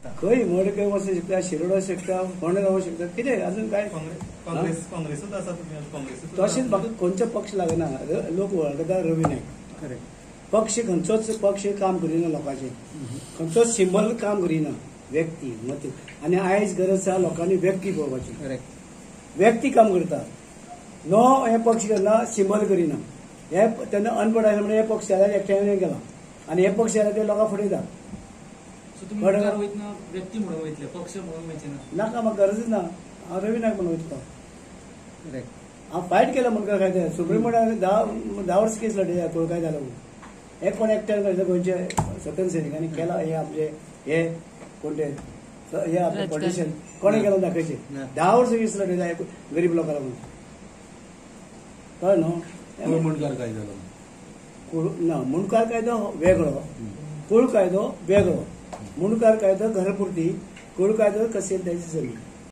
खंय मडकय वचूंक शकता, शिरोडा शकता, फोंडा जावंक शकता, कितें अजून काय काँग्रेसूच आसा काँग्रेसूच तशेंच म्हाका खंयचो पक्ष लागना. लोक वळखता रवी नायक. पक्ष खंयचोच पक्ष काम करिना लोकांचे, खंयचोच सिंबल काम करिना, व्यक्ती मत. आनी आयज गरज आसा लोकांनी व्यक्ती पळोवपाची. व्यक्ती काम करता, नो हे पक्ष करना, सिंबल करिना. हे तेन्ना अनपड आसले म्हणजे हे पक्ष जाल्यार एकट्याने गेला आनी हे पक्ष जाल्यार ते लोकांक फटयता. व्यक्ती म्हणून वयतले, पक्ष म्हणून वयचे ना. नाका, म्हाका गरजच ना. हांव रवी नायक म्हणून वयता. हांव फायट केला मुनकार कायद्या. सुप्रीम कोर्टान 10 वर्स केस लढयल्या कोळ कायदा लागून. हे कोण एकट्यान करता गोंयचे स्वतंत्र सैनिकांनी केला. हे आमचे हे कोण ते हे आपले पॉलिटिशियन कोणे केला दाखयचे. 10 वर्स केस लढयल्या गरीब लोकांना लागून. कळ्ळें न्हू. मुणकार कायदो ना, मुणकार कायदो वेगळो, कुळ कायदो वेगळो. मुणकार कायदो घरपुरती, कुळ कायदो कसे त्याची जमीन.